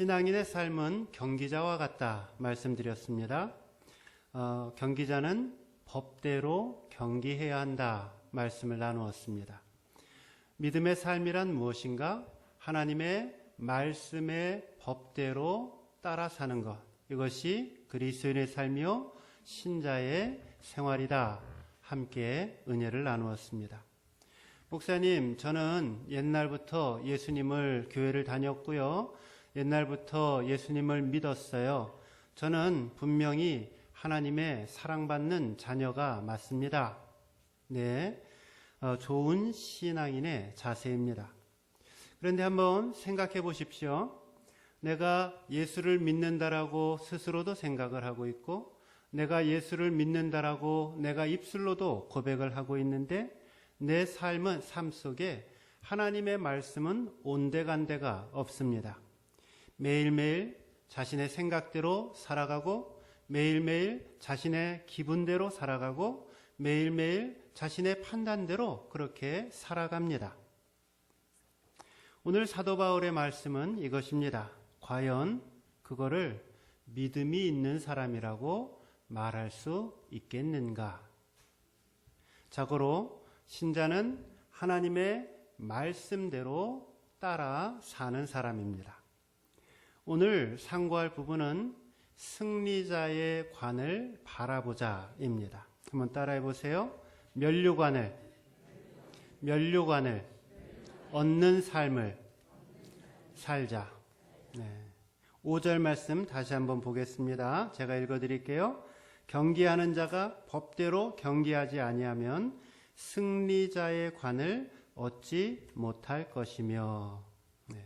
신앙인의 삶은 경기자와 같다 말씀드렸습니다. 경기자는 법대로 경기해야 한다 말씀을 나누었습니다. 믿음의 삶이란 무엇인가? 하나님의 말씀의 법대로 따라 사는 것, 이것이 그리스도인의 삶이요 신자의 생활이다. 함께 은혜를 나누었습니다. 목사님, 저는 옛날부터 예수님을 교회를 다녔고요, 옛날부터 예수님을 믿었어요. 저는 분명히 하나님의 사랑받는 자녀가 맞습니다. 네, 좋은 신앙인의 자세입니다. 그런데 한번 생각해 보십시오. 내가 예수를 믿는다라고 스스로도 생각을 하고 있고, 내가 예수를 믿는다라고 내가 입술로도 고백을 하고 있는데, 내 삶 속에 하나님의 말씀은 온데간데가 없습니다. 매일매일 자신의 생각대로 살아가고, 매일매일 자신의 기분대로 살아가고, 매일매일 자신의 판단대로 그렇게 살아갑니다. 오늘 사도 바울의 말씀은 이것입니다. 과연 그거를 믿음이 있는 사람이라고 말할 수 있겠는가? 자고로 신자는 하나님의 말씀대로 따라 사는 사람입니다. 오늘 상고할 부분은 승리자의 관을 바라보자입니다. 한번 따라해 보세요. 면류관을 얻는 삶을 살자. 네. 5절 말씀 다시 한번 보겠습니다. 제가 읽어드릴게요. 경기하는 자가 법대로 경기하지 아니하면 승리자의 관을 얻지 못할 것이며. 네.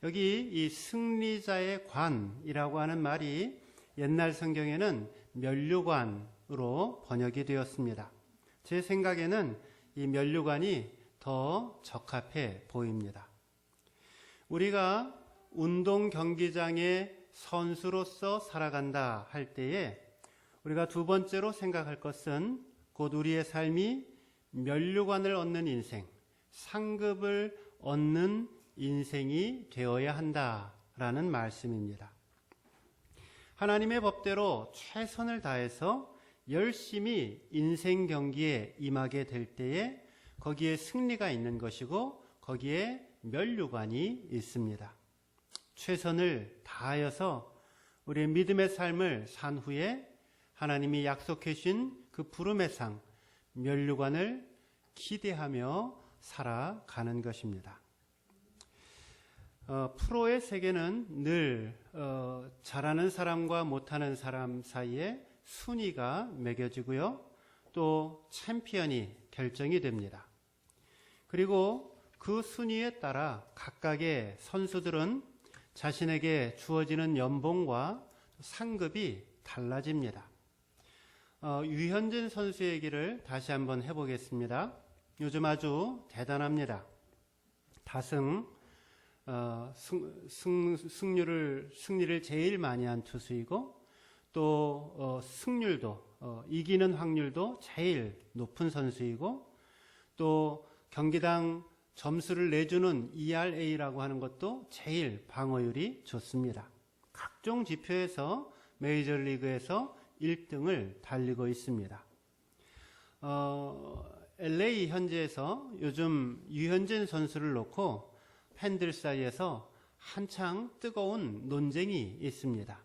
여기 이 승리자의 관이라고 하는 말이 옛날 성경에는 면류관으로 번역이 되었습니다. 제 생각에는 이 면류관이 더 적합해 보입니다. 우리가 운동 경기장의 선수로서 살아간다 할 때에 우리가 두 번째로 생각할 것은 곧 우리의 삶이 면류관을 얻는 인생, 상급을 얻는 인생이 되어야 한다라는 말씀입니다. 하나님의 법대로 최선을 다해서 열심히 인생 경기에 임하게 될 때에 거기에 승리가 있는 것이고 거기에 면류관이 있습니다. 최선을 다하여서 우리의 믿음의 삶을 산 후에 하나님이 약속해 주신 그 부름의 상, 면류관을 기대하며 살아가는 것입니다. 프로의 세계는 늘 잘하는 사람과 못하는 사람 사이에 순위가 매겨지고요, 또 챔피언이 결정이 됩니다. 그리고 그 순위에 따라 각각의 선수들은 자신에게 주어지는 연봉과 상급이 달라집니다. 유현진 선수 얘기를 다시 한번 해보겠습니다. 요즘 아주 대단합니다. 다승, 승리를 제일 많이 한 투수이고, 또 승률도, 이기는 확률도 제일 높은 선수이고, 또 경기당 점수를 내주는 ERA라고 하는 것도 제일 방어율이 좋습니다. 각종 지표에서 메이저리그에서 1등을 달리고 있습니다. LA 현지에서 요즘 유현진 선수를 놓고 팬들 사이에서 한창 뜨거운 논쟁이 있습니다.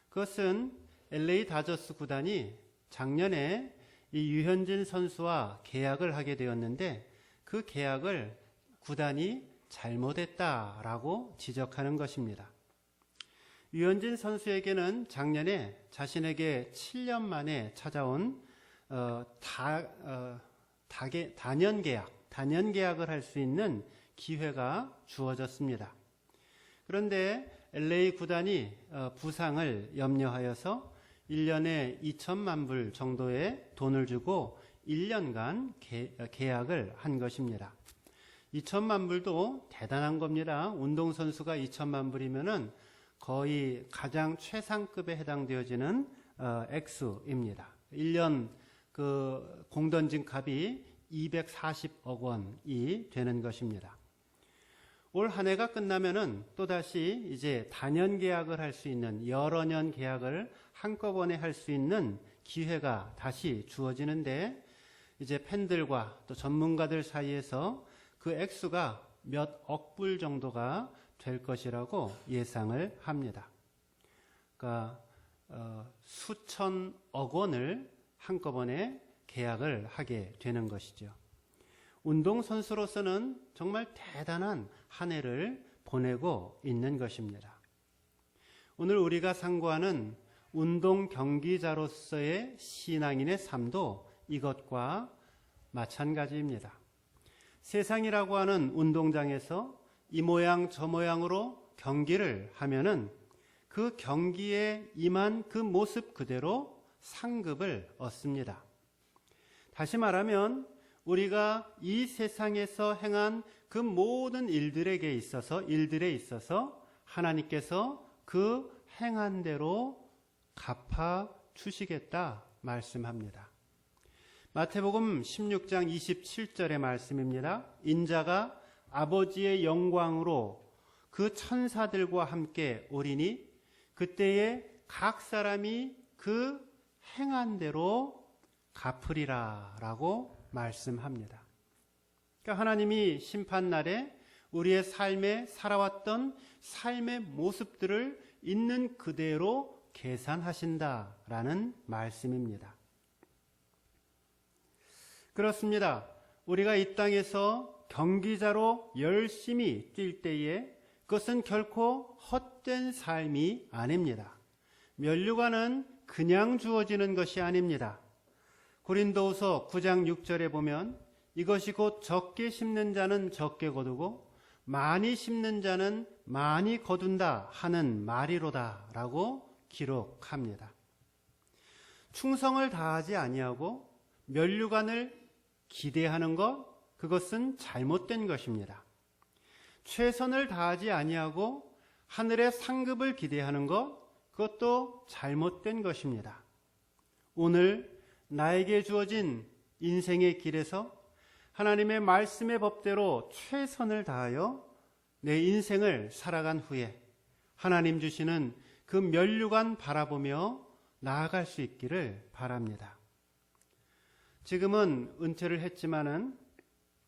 그것은 LA 다저스 구단이 작년에 이 유현진 선수와 계약을 하게 되었는데 그 계약을 구단이 잘못했다라고 지적하는 것입니다. 유현진 선수에게는 작년에 자신에게 7년 만에 찾아온 단연 계약을 할 수 있는 기회가 주어졌습니다. 그런데 LA 구단이 부상을 염려하여서 1년에 2천만 불 정도의 돈을 주고 1년간 계약을 한 것입니다. 2천만 불도 대단한 겁니다. 운동선수가 2천만 불이면은 거의 가장 최상급에 해당되어지는 액수입니다. 1년 그 공던진 값이 240억 원이 되는 것입니다. 올 한 해가 끝나면은 또다시 이제 단연 계약을 할 수 있는, 여러 년 계약을 한꺼번에 할 수 있는 기회가 다시 주어지는데, 이제 팬들과 또 전문가들 사이에서 그 액수가 몇 억 불 정도가 될 것이라고 예상을 합니다. 그러니까 수천억 원을 한꺼번에 계약을 하게 되는 것이죠. 운동선수로서는 정말 대단한 한 해를 보내고 있는 것입니다. 오늘 우리가 상고하는 운동 경기자로서의 신앙인의 삶도 이것과 마찬가지입니다. 세상이라고 하는 운동장에서 이 모양 저 모양으로 경기를 하면은 그 경기에 임한 그 모습 그대로 상급을 얻습니다. 다시 말하면 우리가 이 세상에서 행한 그 모든 일들에 있어서 하나님께서 그 행한 대로 갚아 주시겠다 말씀합니다. 마태복음 16장 27절의 말씀입니다. 인자가 아버지의 영광으로 그 천사들과 함께 오리니 그때에 각 사람이 그 행한 대로 갚으리라 라고 말씀합니다. 그러니까 하나님이 심판날에 우리의 삶에 살아왔던 삶의 모습들을 있는 그대로 계산하신다라는 말씀입니다. 그렇습니다. 우리가 이 땅에서 경기자로 열심히 뛸 때에 그것은 결코 헛된 삶이 아닙니다. 면류관은 그냥 주어지는 것이 아닙니다. 고린도후서 9장 6절에 보면 이것이 곧 적게 심는 자는 적게 거두고 많이 심는 자는 많이 거둔다 하는 말이로다 라고 기록합니다. 충성을 다하지 아니하고 면류관을 기대하는 것, 그것은 잘못된 것입니다. 최선을 다하지 아니하고 하늘의 상급을 기대하는 것, 그것도 잘못된 것입니다. 오늘 나에게 주어진 인생의 길에서 하나님의 말씀의 법대로 최선을 다하여 내 인생을 살아간 후에 하나님 주시는 그 면류관 바라보며 나아갈 수 있기를 바랍니다. 지금은 은퇴를 했지만은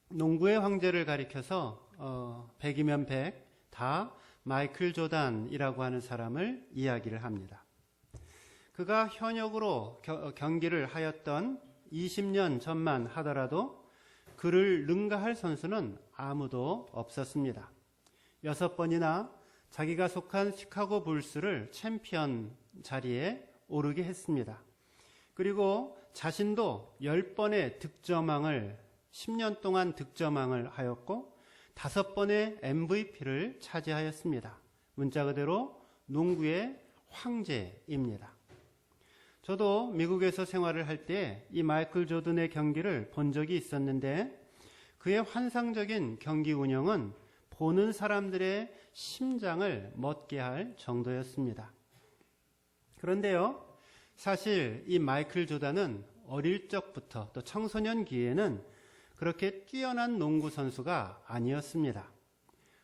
농구의 황제를 가리켜서 100이면 100 다 마이클 조단이라고 하는 사람을 이야기를 합니다. 그가 현역으로 경기를 하였던 20년 전만 하더라도 그를 능가할 선수는 아무도 없었습니다. 6번이나 자기가 속한 시카고 불스를 챔피언 자리에 오르게 했습니다. 그리고 자신도 10번의 득점왕을 10년 동안 득점왕을 하였고 5번의 MVP를 차지하였습니다. 문자 그대로 농구의 황제입니다. 저도 미국에서 생활을 할 때 이 마이클 조던의 경기를 본 적이 있었는데 그의 환상적인 경기 운영은 보는 사람들의 심장을 멎게 할 정도였습니다. 그런데요, 사실 이 마이클 조던은 어릴 적부터 또 청소년기에는 그렇게 뛰어난 농구 선수가 아니었습니다.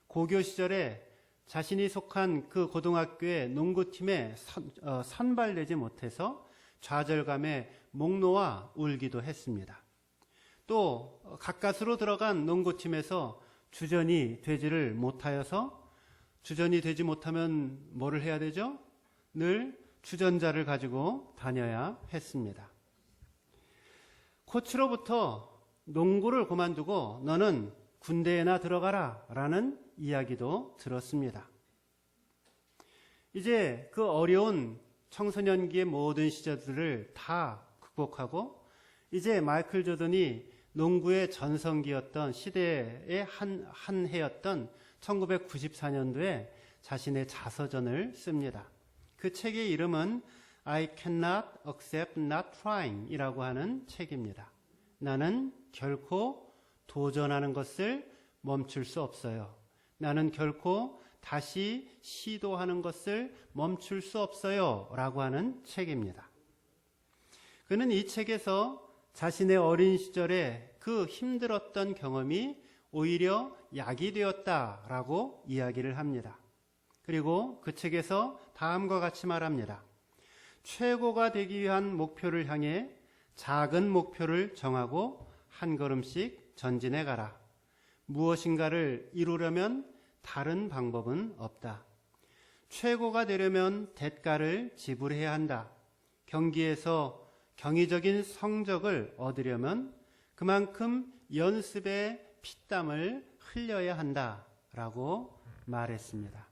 고교 시절에 자신이 속한 그 고등학교의 농구팀에 선발되지 못해서 좌절감에 목 놓아 울기도 했습니다. 또 가까스로 들어간 농구팀에서 주전이 되지를 못하여서 주전이 되지 못하면 뭐를 해야 되죠? 늘 주전자를 가지고 다녀야 했습니다. 코치로부터 농구를 그만두고 너는 군대에나 들어가라 라는 이야기도 들었습니다. 이제 그 어려운 청소년기의 모든 시절들을 다 극복하고 이제 마이클 조던이 농구의 전성기였던 시대의 한 해였던 1994년도에 자신의 자서전을 씁니다. 그 책의 이름은 I cannot accept not trying 이라고 하는 책입니다. 나는 결코 도전하는 것을 멈출 수 없어요. 나는 결코 다시 시도하는 것을 멈출 수 없어요 라고 하는 책입니다. 그는 이 책에서 자신의 어린 시절에 그 힘들었던 경험이 오히려 약이 되었다라고 이야기를 합니다. 그리고 그 책에서 다음과 같이 말합니다. 최고가 되기 위한 목표를 향해 작은 목표를 정하고 한 걸음씩 전진해 가라. 무엇인가를 이루려면 다른 방법은 없다. 최고가 되려면 대가를 지불해야 한다. 경기에서 경이적인 성적을 얻으려면 그만큼 연습에 피땀을 흘려야 한다라고 말했습니다.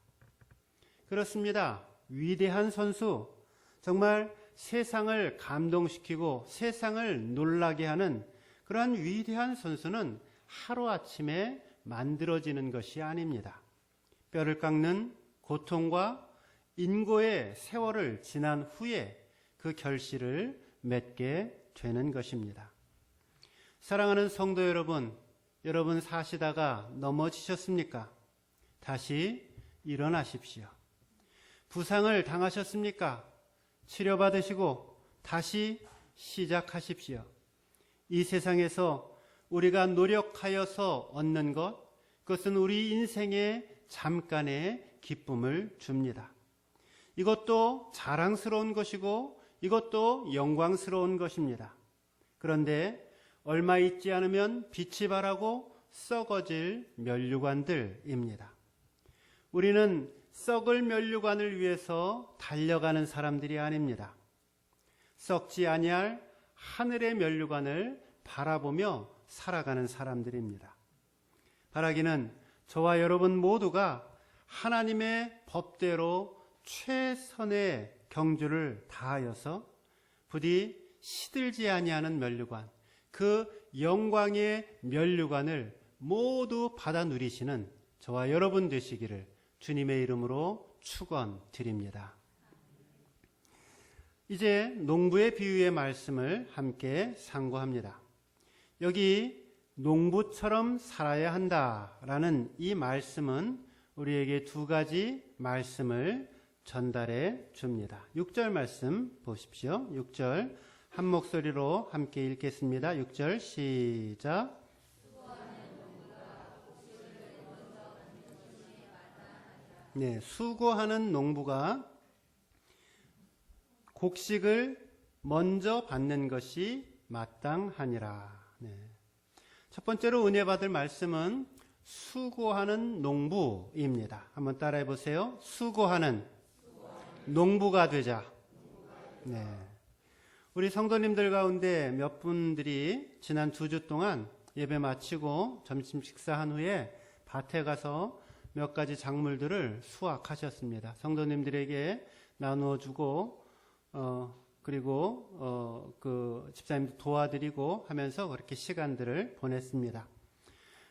그렇습니다. 위대한 선수, 정말 세상을 감동시키고 세상을 놀라게 하는 그러한 위대한 선수는 하루아침에 만들어지는 것이 아닙니다. 뼈를 깎는 고통과 인고의 세월을 지난 후에 그 결실을 맺게 되는 것입니다. 사랑하는 성도 여러분, 여러분 사시다가 넘어지셨습니까? 다시 일어나십시오. 부상을 당하셨습니까? 치료받으시고 다시 시작하십시오. 이 세상에서 우리가 노력하여서 얻는 것, 그것은 우리 인생의 잠깐의 기쁨을 줍니다. 이것도 자랑스러운 것이고 이것도 영광스러운 것입니다. 그런데 얼마 있지 않으면 빛이 바라고 썩어질 면류관들입니다. 우리는 썩을 면류관을 위해서 달려가는 사람들이 아닙니다. 썩지 아니할 하늘의 면류관을 바라보며 살아가는 사람들입니다. 바라기는 저와 여러분 모두가 하나님의 법대로 최선의 경주를 다하여서 부디 시들지 아니하는 면류관, 그 영광의 면류관을 모두 받아 누리시는 저와 여러분 되시기를 주님의 이름으로 축원드립니다. 이제 농부의 비유의 말씀을 함께 상고합니다. 여기 농부처럼 살아야 한다라는 이 말씀은 우리에게 두 가지 말씀을 전달해 줍니다. 6절 말씀 보십시오. 6절 한 목소리로 함께 읽겠습니다. 6절 시작. 네, 수고하는 농부가 곡식을 먼저 받는 것이 마땅하니라. 네. 첫 번째로 은혜 받을 말씀은 수고하는 농부입니다. 한번 따라해 보세요. 수고하는 농부가 되자. 네. 우리 성도님들 가운데 몇 분들이 지난 2주 동안 예배 마치고 점심 식사한 후에 밭에 가서 몇 가지 작물들을 수확하셨습니다. 성도님들에게 나누어 주고 그리고 그 집사님도 도와드리고 하면서 그렇게 시간들을 보냈습니다.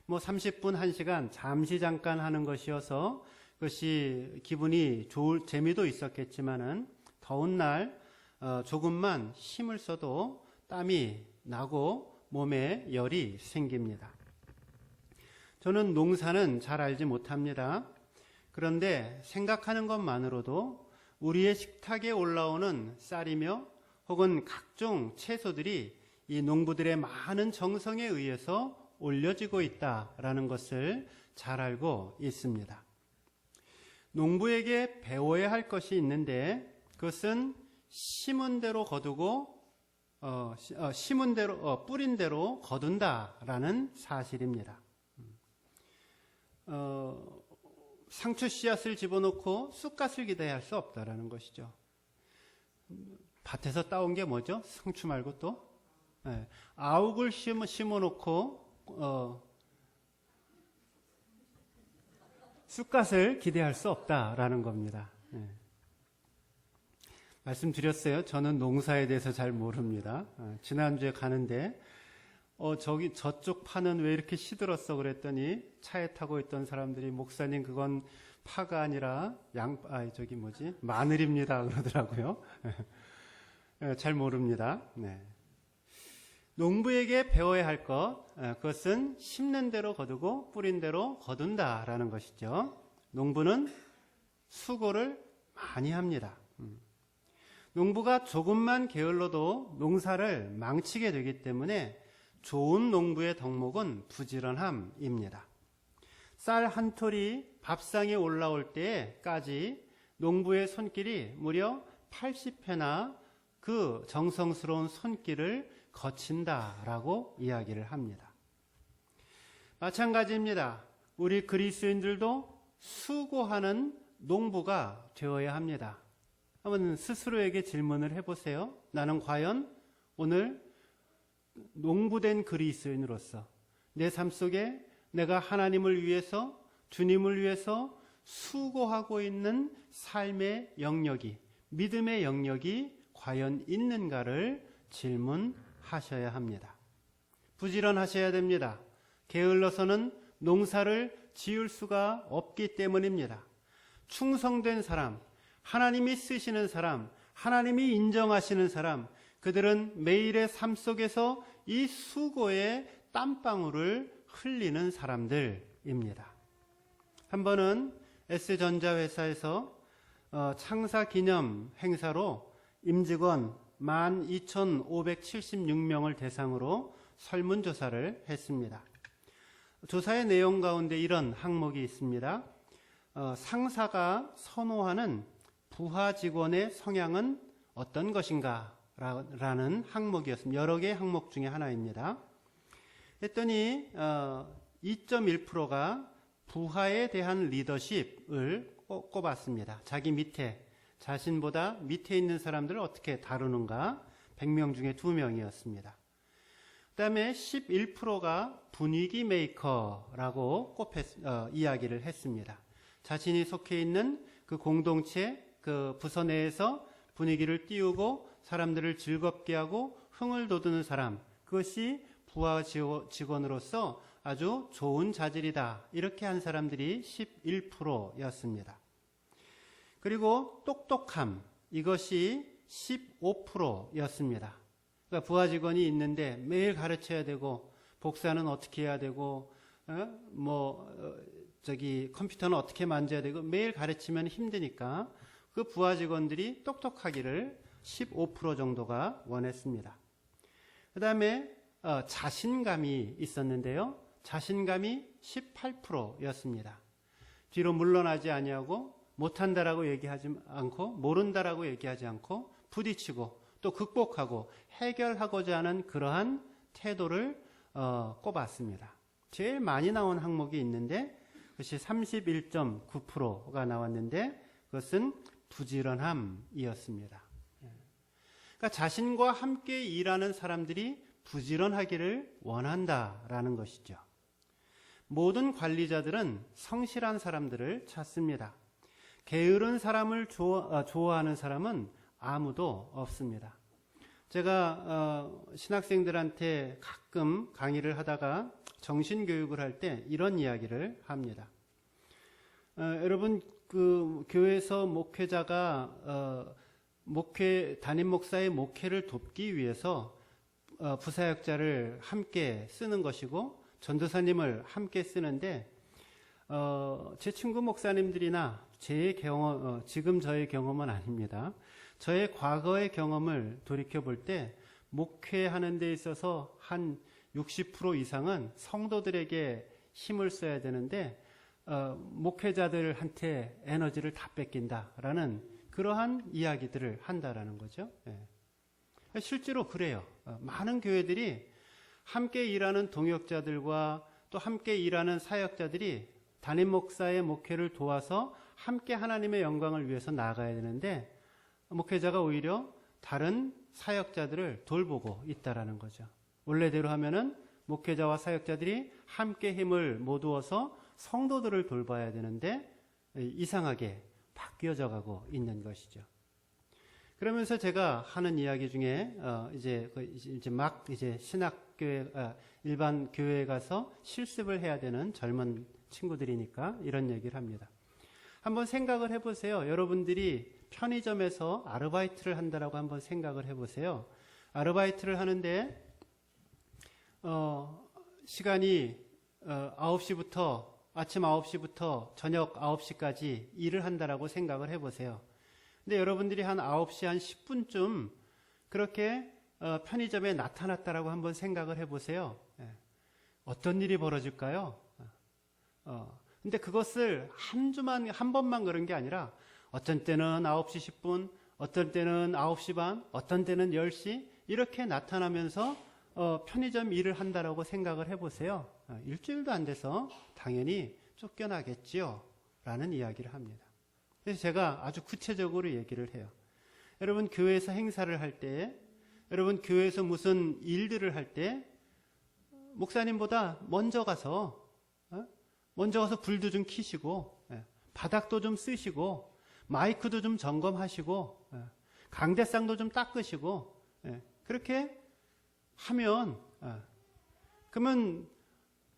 30분, 1시간 잠시 잠깐 하는 것이어서 그것이 기분이 좋을 재미도 있었겠지만은 더운 날 조금만 힘을 써도 땀이 나고 몸에 열이 생깁니다. 저는 농사는 잘 알지 못합니다. 그런데 생각하는 것만으로도 우리의 식탁에 올라오는 쌀이며 혹은 각종 채소들이 이 농부들의 많은 정성에 의해서 올려지고 있다라는 것을 잘 알고 있습니다. 농부에게 배워야 할 것이 있는데 그것은 심은 대로 거두고 심은 대로 뿌린 대로 거둔다라는 사실입니다. 상추 씨앗을 집어넣고 쑥갓을 기대할 수 없다라는 것이죠. 밭에서 따온 게 뭐죠? 상추 말고 또 아욱을 심어놓고 쑥갓을 기대할 수 없다라는 겁니다. 말씀드렸어요. 저는 농사에 대해서 잘 모릅니다. 지난주에 가는데 저쪽 파는 왜 이렇게 시들었어 그랬더니 차에 타고 있던 사람들이 목사님 그건 파가 아니라 마늘입니다 그러더라고요. 잘 모릅니다. 네. 농부에게 배워야 할 것, 그것은 심는 대로 거두고 뿌린 대로 거둔다라는 것이죠. 농부는 수고를 많이 합니다. 농부가 조금만 게을러도 농사를 망치게 되기 때문에 좋은 농부의 덕목은 부지런함입니다. 쌀 한 톨이 밥상에 올라올 때까지 농부의 손길이 무려 80회나 그 정성스러운 손길을 거친다라고 이야기를 합니다. 마찬가지입니다. 우리 그리스도인들도 수고하는 농부가 되어야 합니다. 한번 스스로에게 질문을 해보세요. 나는 과연 오늘 농부된 그리스도인으로서 내 삶 속에 내가 하나님을 위해서, 주님을 위해서 수고하고 있는 삶의 영역이, 믿음의 영역이 과연 있는가를 질문하셔야 합니다. 부지런하셔야 됩니다. 게을러서는 농사를 지을 수가 없기 때문입니다. 충성된 사람, 하나님이 쓰시는 사람, 하나님이 인정하시는 사람, 그들은 매일의 삶 속에서 이 수고의 땀방울을 흘리는 사람들입니다. 한 번은 S전자회사에서 창사 기념 행사로 임직원 12,576명을 대상으로 설문조사를 했습니다. 조사의 내용 가운데 이런 항목이 있습니다. 상사가 선호하는 부하 직원의 성향은 어떤 것인가? 라는 항목이었습니다. 여러 개의 항목 중에 하나입니다. 했더니 2.1%가 부하에 대한 리더십을 꼽았습니다. 자기 밑에, 자신보다 밑에 있는 사람들을 어떻게 다루는가 100명 중에 2명이었습니다. 그 다음에 11%가 분위기 메이커라고 이야기를 했습니다. 자신이 속해 있는 그 공동체, 그 부서 내에서 분위기를 띄우고 사람들을 즐겁게 하고 흥을 돋우는 사람, 그것이 부하 직원으로서 아주 좋은 자질이다. 이렇게 한 사람들이 11%였습니다. 그리고 똑똑함, 이것이 15%였습니다. 그러니까 부하 직원이 있는데 매일 가르쳐야 되고 복사는 어떻게 해야 되고 컴퓨터는 어떻게 만져야 되고 매일 가르치면 힘드니까 그 부하 직원들이 똑똑하기를 15% 정도가 원했습니다. 그 다음에 자신감이 있었는데요. 자신감이 18%였습니다. 뒤로 물러나지 아니하고 못한다라고 얘기하지 않고 모른다라고 얘기하지 않고 부딪히고 또 극복하고 해결하고자 하는 그러한 태도를 꼽았습니다. 제일 많이 나온 항목이 있는데 그것이 31.9%가 나왔는데 그것은 부지런함이었습니다. 그러니까 자신과 함께 일하는 사람들이 부지런하기를 원한다라는 것이죠. 모든 관리자들은 성실한 사람들을 찾습니다. 게으른 사람을 좋아하는 사람은 아무도 없습니다. 제가 신학생들한테 가끔 강의를 하다가 정신교육을 할 때 이런 이야기를 합니다. 여러분 그 교회에서 목회자가 담임 목사의 목회를 돕기 위해서 부사역자를 함께 쓰는 것이고 전도사님을 함께 쓰는데 제 친구 목사님들이나 제 경험, 지금 저의 경험은 아닙니다. 저의 과거의 경험을 돌이켜 볼 때 목회하는 데 있어서 한 60% 이상은 성도들에게 힘을 써야 되는데 목회자들한테 에너지를 다 뺏긴다라는 그러한 이야기들을 한다라는 거죠. 실제로 그래요. 많은 교회들이 함께 일하는 동역자들과 또 함께 일하는 사역자들이 담임 목사의 목회를 도와서 함께 하나님의 영광을 위해서 나아가야 되는데 목회자가 오히려 다른 사역자들을 돌보고 있다라는 거죠. 원래대로 하면은 목회자와 사역자들이 함께 힘을 모두어서 성도들을 돌봐야 되는데 이상하게 바뀌어져 가고 있는 것이죠. 그러면서 제가 하는 이야기 중에 이제 신학교회 일반 교회에 가서 실습을 해야 되는 젊은 친구들이니까 이런 얘기를 합니다. 한번 생각을 해보세요. 여러분들이 편의점에서 아르바이트를 한다라고 한번 생각을 해보세요. 아르바이트를 하는데 시간이 9시부터 아침 9시부터 저녁 9시까지 일을 한다라고 생각을 해보세요. 근데 여러분들이 한 9시 한 10분쯤 그렇게 편의점에 나타났다라고 한번 생각을 해보세요. 어떤 일이 벌어질까요? 근데 그것을 한 번만 그런 게 아니라 어떤 때는 9시 10분, 어떤 때는 9시 반, 어떤 때는 10시 이렇게 나타나면서 편의점 일을 한다라고 생각을 해보세요. 일주일도 안 돼서 당연히 쫓겨나겠지요. 라는 이야기를 합니다. 그래서 제가 아주 구체적으로 얘기를 해요. 여러분 교회에서 행사를 할 때, 여러분 교회에서 무슨 일들을 할 때 목사님보다 먼저 가서 불도 좀 켜시고 바닥도 좀 쓰시고 마이크도 좀 점검하시고 강대상도 좀 닦으시고 그렇게 하면 그러면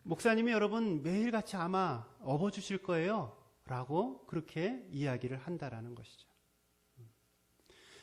목사님이 여러분 매일같이 아마 업어주실 거예요 라고 그렇게 이야기를 한다라는 것이죠.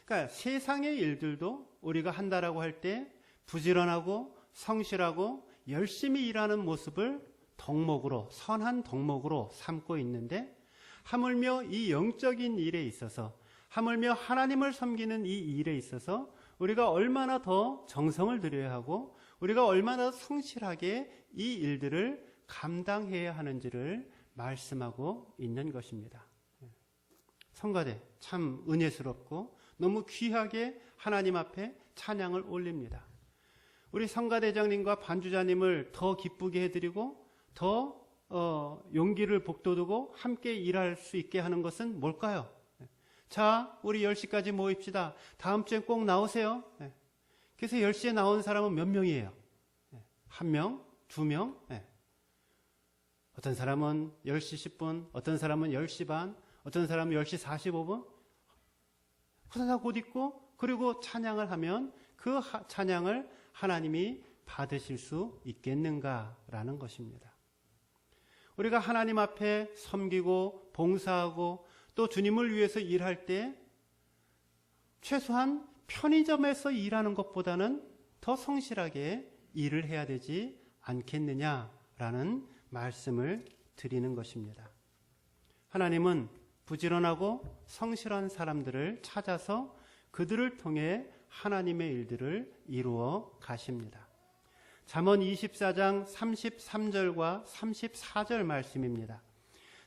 그러니까 세상의 일들도 우리가 한다라고 할 때 부지런하고 성실하고 열심히 일하는 모습을 덕목으로, 선한 덕목으로 삼고 있는데 하물며 이 영적인 일에 있어서, 하물며 하나님을 섬기는 이 일에 있어서 우리가 얼마나 더 정성을 들여야 하고 우리가 얼마나 성실하게 이 일들을 감당해야 하는지를 말씀하고 있는 것입니다. 성가대 참 은혜스럽고 너무 귀하게 하나님 앞에 찬양을 올립니다. 우리 성가대장님과 반주자님을 더 기쁘게 해드리고 더 용기를 북돋우고 함께 일할 수 있게 하는 것은 뭘까요? 자, 우리 10시까지 모입시다. 다음 주에 꼭 나오세요. 그래서 10시에 나온 사람은 몇 명이에요? 1명? 2명? 어떤 사람은 10시 10분, 어떤 사람은 10시 반, 어떤 사람은 10시 45분? 후다닥 옷 입고 그리고 찬양을 하면 그 찬양을 하나님이 받으실 수 있겠는가라는 것입니다. 우리가 하나님 앞에 섬기고 봉사하고 또 주님을 위해서 일할 때 최소한 편의점에서 일하는 것보다는 더 성실하게 일을 해야 되지 않겠느냐라는 말씀을 드리는 것입니다. 하나님은 부지런하고 성실한 사람들을 찾아서 그들을 통해 하나님의 일들을 이루어 가십니다. 잠언 24장 33절과 34절 말씀입니다.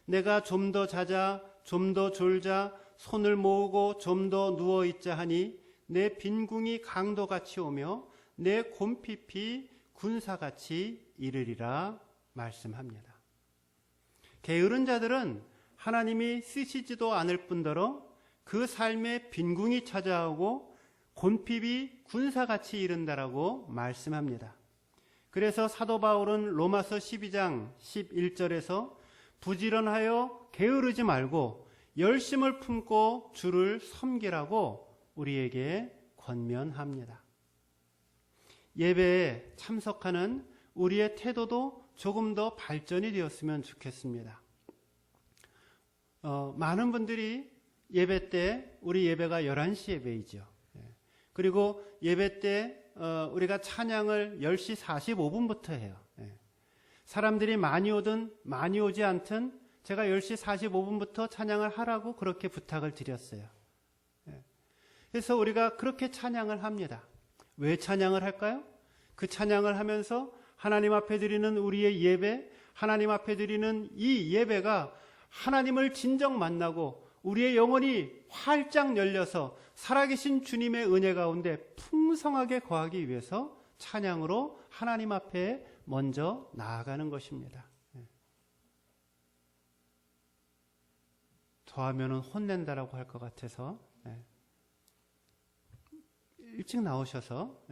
내가 좀 더 자자, 좀 더 졸자, 손을 모으고 좀 더 누워있자 하니 내 빈궁이 강도같이 오며 내 곰핍이 군사같이 이르리라 말씀합니다. 게으른 자들은 하나님이 쓰시지도 않을 뿐더러 그 삶에 빈궁이 찾아오고 곰핍이 군사같이 이른다라고 말씀합니다. 그래서 사도 바울은 로마서 12장 11절에서 부지런하여 게으르지 말고 열심을 품고 주를 섬기라고 우리에게 권면합니다. 예배에 참석하는 우리의 태도도 조금 더 발전이 되었으면 좋겠습니다. 많은 분들이 예배 때 우리 예배가 11시 예배이죠. 그리고 예배 때 우리가 찬양을 10시 45분부터 해요. 사람들이 많이 오든 많이 오지 않든 제가 10시 45분부터 찬양을 하라고 그렇게 부탁을 드렸어요. 그래서 우리가 그렇게 찬양을 합니다. 왜 찬양을 할까요? 그 찬양을 하면서 하나님 앞에 드리는 우리의 예배, 하나님 앞에 드리는 이 예배가 하나님을 진정 만나고 우리의 영혼이 활짝 열려서 살아계신 주님의 은혜 가운데 풍성하게 거하기 위해서 찬양으로 하나님 앞에 먼저 나아가는 것입니다. 더하면 혼낸다라고 할 것 같아서 일찍 나오셔서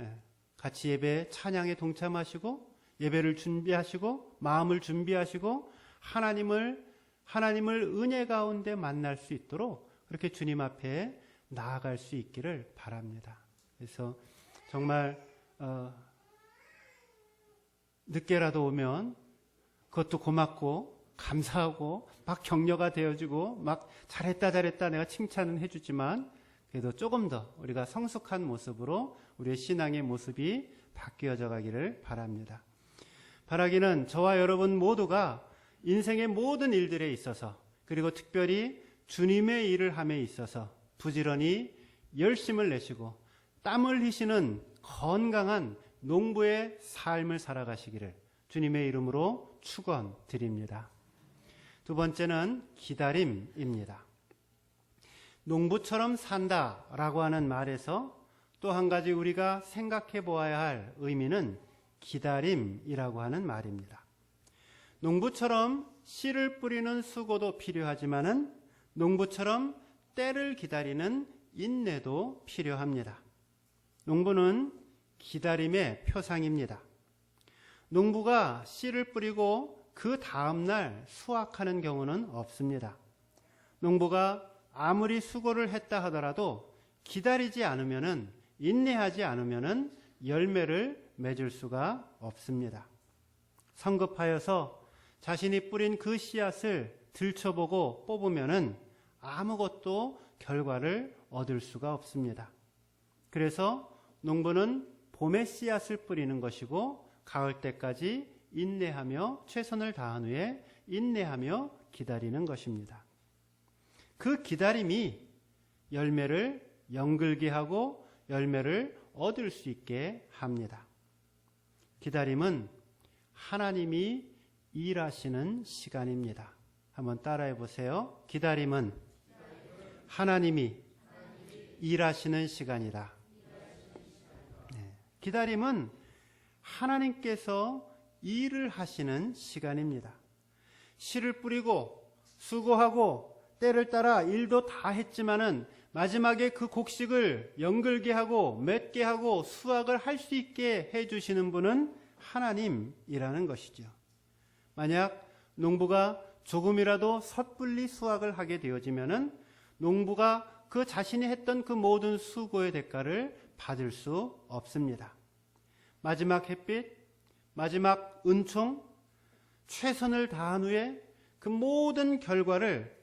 같이 예배 찬양에 동참하시고 예배를 준비하시고 마음을 준비하시고 하나님을 은혜 가운데 만날 수 있도록 그렇게 주님 앞에 나아갈 수 있기를 바랍니다. 그래서 정말 늦게라도 오면 그것도 고맙고 감사하고 막 격려가 되어지고 막 잘했다 내가 칭찬은 해주지만 그래도 조금 더 우리가 성숙한 모습으로 우리의 신앙의 모습이 바뀌어져 가기를 바랍니다. 바라기는 저와 여러분 모두가 인생의 모든 일들에 있어서 그리고 특별히 주님의 일을 함에 있어서 부지런히 열심을 내시고 땀을 흘리시는 건강한 농부의 삶을 살아가시기를 주님의 이름으로 축원드립니다. 두 번째는 기다림입니다. 농부처럼 산다라고 하는 말에서 또 한 가지 우리가 생각해 보아야 할 의미는 기다림이라고 하는 말입니다. 농부처럼 씨를 뿌리는 수고도 필요하지만은 농부처럼 때를 기다리는 인내도 필요합니다. 농부는 기다림의 표상입니다. 농부가 씨를 뿌리고 그 다음날 수확하는 경우는 없습니다. 농부가 아무리 수고를 했다 하더라도 기다리지 않으면은, 인내하지 않으면은 열매를 맺을 수가 없습니다. 성급하여서 자신이 뿌린 그 씨앗을 들춰보고 뽑으면은 아무것도 결과를 얻을 수가 없습니다. 그래서 농부는 봄에 씨앗을 뿌리는 것이고 가을 때까지 인내하며 최선을 다한 후에 인내하며 기다리는 것입니다. 그 기다림이 열매를 연글게 하고 열매를 얻을 수 있게 합니다. 기다림은 하나님이 일하시는 시간입니다. 한번 따라해 보세요. 기다림은 하나님이 일하시는 시간이다. 네. 기다림은 하나님께서 일을 하시는 시간입니다. 씨를 뿌리고 수고하고 때를 따라 일도 다 했지만은 마지막에 그 곡식을 연글게 하고 맺게 하고 수확을 할 수 있게 해주시는 분은 하나님이라는 것이죠. 만약 농부가 조금이라도 섣불리 수확을 하게 되어지면은 농부가 그 자신이 했던 그 모든 수고의 대가를 받을 수 없습니다. 마지막 햇빛, 마지막 은총, 최선을 다한 후에 그 모든 결과를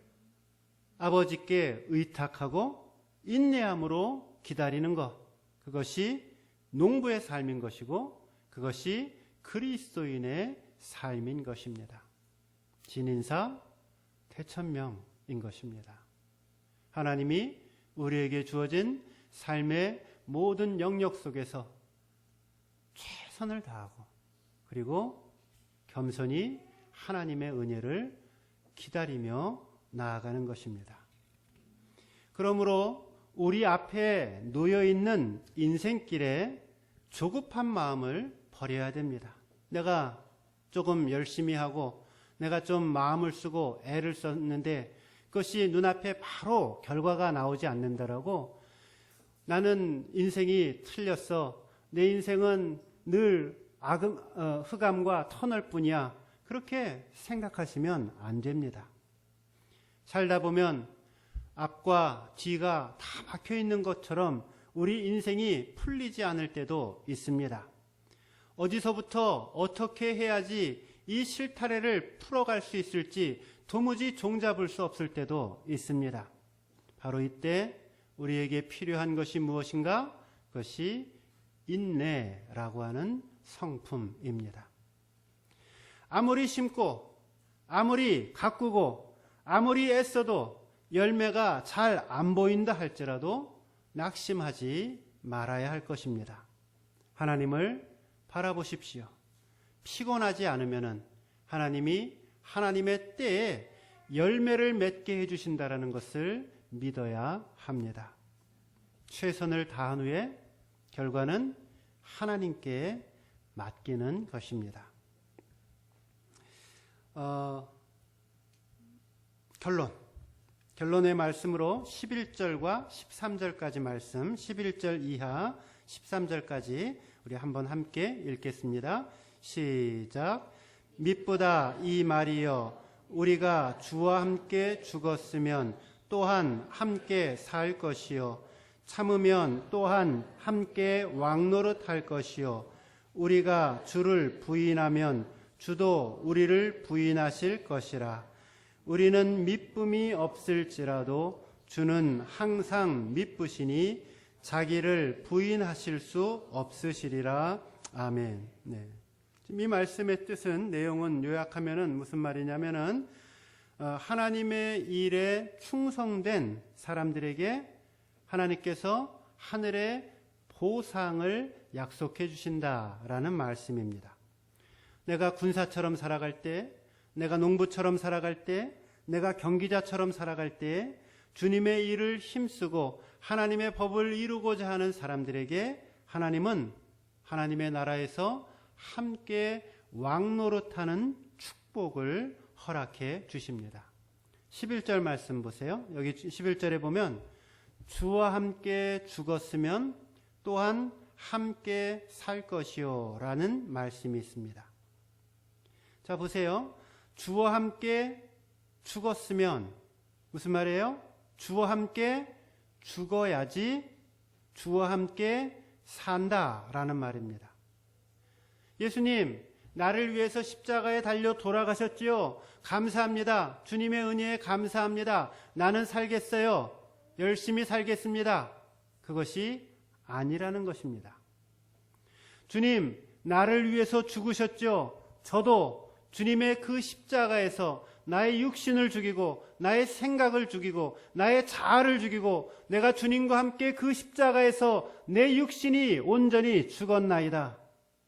아버지께 의탁하고 인내함으로 기다리는 것, 그것이 농부의 삶인 것이고 그것이 그리스도인의 삶인 것입니다. 진인사 태천명인 것입니다. 하나님이 우리에게 주어진 삶의 모든 영역 속에서 최선을 다하고 그리고 겸손히 하나님의 은혜를 기다리며 나아가는 것입니다. 그러므로 우리 앞에 놓여있는 인생길에 조급한 마음을 버려야 됩니다. 내가 조금 열심히 하고 내가 좀 마음을 쓰고 애를 썼는데 그것이 눈앞에 바로 결과가 나오지 않는다라고 나는 인생이 틀렸어. 내 인생은 늘 흑암과 터널 뿐이야. 그렇게 생각하시면 안 됩니다. 살다 보면 앞과 뒤가 다 박혀 있는 것처럼 우리 인생이 풀리지 않을 때도 있습니다. 어디서부터 어떻게 해야지 이 실타래를 풀어갈 수 있을지 도무지 종잡을 수 없을 때도 있습니다. 바로 이때 우리에게 필요한 것이 무엇인가? 그것이 인내라고 하는 성품입니다. 아무리 심고 아무리 가꾸고 아무리 애써도 열매가 잘 안 보인다 할지라도 낙심하지 말아야 할 것입니다. 하나님을 바라보십시오. 피곤하지 않으면은 하나님이 하나님의 때에 열매를 맺게 해주신다라는 것을 믿어야 합니다. 최선을 다한 후에 결과는 하나님께 맡기는 것입니다. 결론의 말씀으로 11절과 13절까지 말씀, 11절 이하 13절까지 우리 한번 함께 읽겠습니다. 시작. mit보다 이 말이여 우리가 주와 함께 죽었으면 또한 함께 살 것이요 참으면 또한 함께 왕노릇할 것이요 우리가 주를 부인하면 주도 우리를 부인하실 것이라. 우리는 미쁨이 없을지라도 주는 항상 미쁘시니 자기를 부인하실 수 없으시리라. 아멘. 네. 이 말씀의 뜻은, 내용은 요약하면은 무슨 말이냐면은 하나님의 일에 충성된 사람들에게 하나님께서 하늘에 보상을 약속해 주신다라는 말씀입니다. 내가 군사처럼 살아갈 때, 내가 농부처럼 살아갈 때, 내가 경기자처럼 살아갈 때 주님의 일을 힘쓰고 하나님의 법을 이루고자 하는 사람들에게 하나님은 하나님의 나라에서 함께 왕노릇하는 축복을 허락해 주십니다. 11절 말씀 보세요. 여기 11절에 보면 주와 함께 죽었으면 또한 함께 살 것이요 라는 말씀이 있습니다. 자 보세요. 주와 함께 죽었으면 무슨 말이에요? 주와 함께 죽어야지 주와 함께 산다라는 말입니다. 예수님, 나를 위해서 십자가에 달려 돌아가셨지요. 감사합니다. 주님의 은혜에 감사합니다. 나는 살겠어요. 열심히 살겠습니다. 그것이 아니라는 것입니다. 주님, 나를 위해서 죽으셨죠. 저도 주님의 그 십자가에서 나의 육신을 죽이고 나의 생각을 죽이고 나의 자아를 죽이고 내가 주님과 함께 그 십자가에서 내 육신이 온전히 죽었나이다.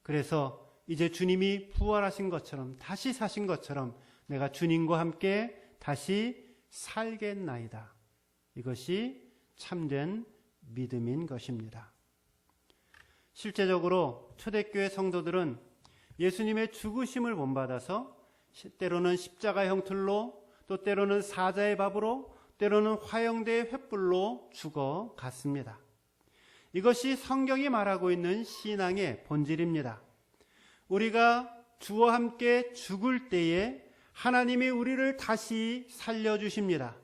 그래서 이제 주님이 부활하신 것처럼 다시 사신 것처럼 내가 주님과 함께 다시 살겠나이다. 이것이 참된 믿음인 것입니다. 실제적으로 초대교회 성도들은 예수님의 죽으심을 본받아서 때로는 십자가 형틀로 또 때로는 사자의 밥으로 때로는 화형대의 횃불로 죽어갔습니다. 이것이 성경이 말하고 있는 신앙의 본질입니다. 우리가 주와 함께 죽을 때에 하나님이 우리를 다시 살려주십니다.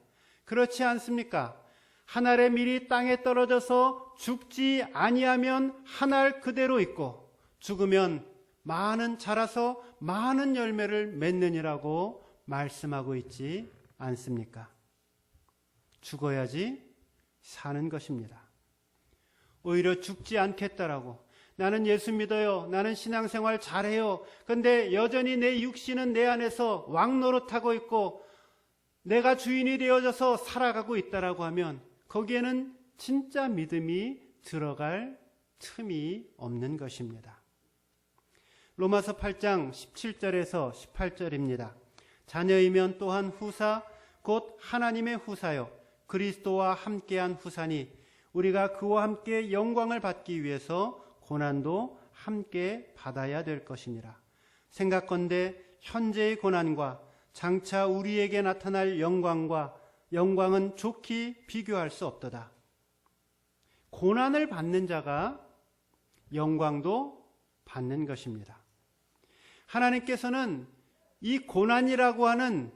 그렇지 않습니까? 한 알의 밀이 땅에 떨어져서 죽지 아니하면 한 알 그대로 있고 죽으면 많은 자라서 많은 열매를 맺느니라고 말씀하고 있지 않습니까? 죽어야지 사는 것입니다. 오히려 죽지 않겠다라고 나는 예수 믿어요. 나는 신앙생활 잘해요. 근데 여전히 내 육신은 내 안에서 왕노릇하고 있고 내가 주인이 되어져서 살아가고 있다라고 하면 거기에는 진짜 믿음이 들어갈 틈이 없는 것입니다. 로마서 8장 17절에서 18절입니다. 자녀이면 또한 후사 곧 하나님의 후사요 그리스도와 함께한 후사니 우리가 그와 함께 영광을 받기 위해서 고난도 함께 받아야 될 것이니라. 생각건대 현재의 고난과 장차 우리에게 나타날 영광은 좋게 비교할 수 없도다. 고난을 받는 자가 영광도 받는 것입니다. 하나님께서는 이 고난이라고 하는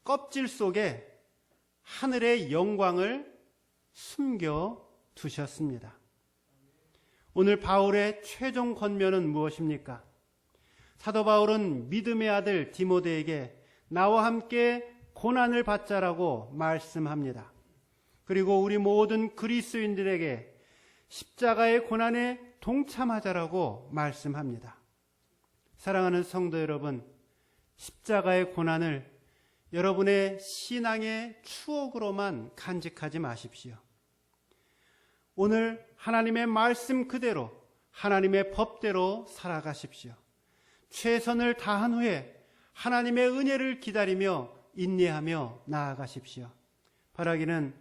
껍질 속에 하늘의 영광을 숨겨 두셨습니다. 오늘 바울의 최종 권면은 무엇입니까? 사도 바울은 믿음의 아들 디모데에게 나와 함께 고난을 받자라고 말씀합니다. 그리고 우리 모든 그리스도인들에게 십자가의 고난에 동참하자라고 말씀합니다. 사랑하는 성도 여러분, 십자가의 고난을 여러분의 신앙의 추억으로만 간직하지 마십시오. 오늘 하나님의 말씀 그대로 하나님의 법대로 살아가십시오. 최선을 다한 후에 하나님의 은혜를 기다리며 인내하며 나아가십시오. 바라기는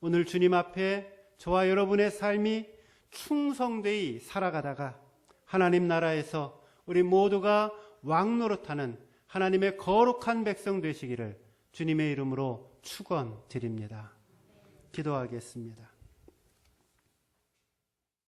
오늘 주님 앞에 저와 여러분의 삶이 충성되이 살아가다가 하나님 나라에서 우리 모두가 왕노릇하는 하나님의 거룩한 백성 되시기를 주님의 이름으로 축원드립니다. 기도하겠습니다.